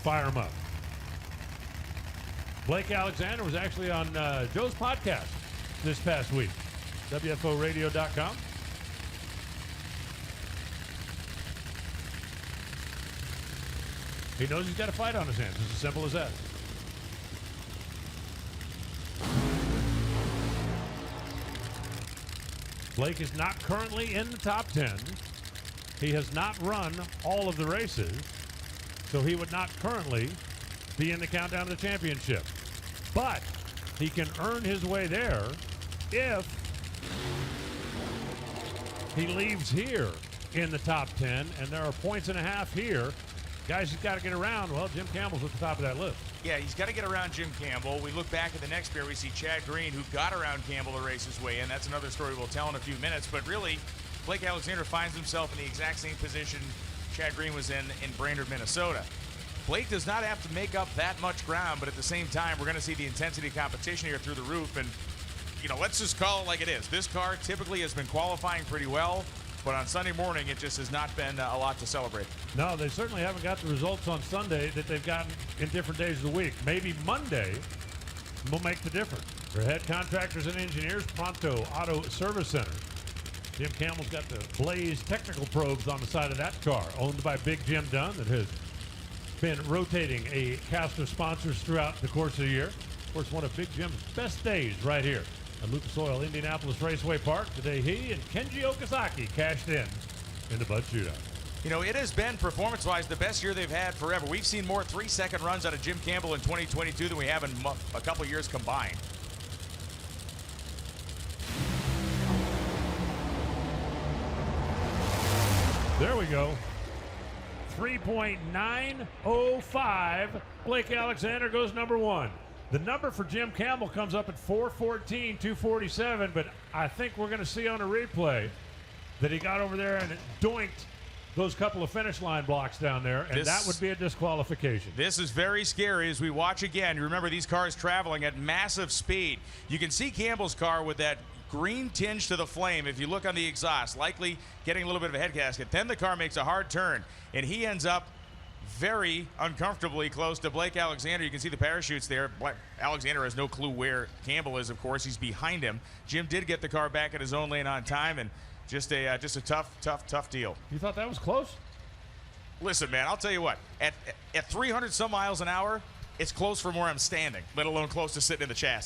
fire him up. Blake Alexander was actually on Joe's podcast this past week, WFOradio.com. He knows he's got a fight on his hands. It's as simple as that. Blake is not currently in the top 10. He has not run all of the races, so he would not currently be in the countdown to the championship. But he can earn his way there if he leaves here in the top 10, and there are points and a half here. Guys, he's got to get around. Well, Jim Campbell's at the top of that list. Yeah, he's got to get around Jim Campbell. We look back at the next pair, we see Chad Green, who got around Campbell to race his way in. That's another story we'll tell in a few minutes. But really, Blake Alexander finds himself in the exact same position Chad Green was in Brainerd, Minnesota. Blake does not have to make up that much ground, but at the same time, we're going to see the intensity of competition here through the roof. And, you know, let's just call it like it is. This car typically has been qualifying pretty well, but on Sunday morning, it just has not been a lot to celebrate. No, they certainly haven't got the results on Sunday that they've gotten in different days of the week. Maybe Monday will make the difference. For head contractors and engineers, Pronto Auto Service Center. Jim Campbell's got the Blaze technical probes on the side of that car, owned by Big Jim Dunn, that has been rotating a cast of sponsors throughout the course of the year. Of course, one of Big Jim's best days right here at Lucas Oil Indianapolis Raceway Park. Today he and Kenji Okazaki cashed in the Bud Shootout. You know, it has been, performance-wise, the best year they've had forever. We've seen more 3-second runs out of Jim Campbell in 2022 than we have in a couple years combined. There we go. 3.905. Blake Alexander goes number one. The number for Jim Campbell comes up at 4:14.247, but I think we're going to see on a replay that he got over there and it doinked those couple of finish line blocks down there, and that would be a disqualification. This is very scary as we watch again. You remember these cars traveling at massive speed. You can see Campbell's car with that green tinge to the flame if you look on the exhaust, likely getting a little bit of a head gasket. Then the car makes a hard turn, and he ends up very uncomfortably close to Blake Alexander. You can see the parachutes there. Alexander has no clue where Campbell is, of course. He's behind him. Jim did get the car back in his own lane on time, and just a tough deal. You thought that was close? Listen, man, I'll tell you what. At 300 some miles an hour, it's close from where I'm standing, let alone close to sitting in the chassis.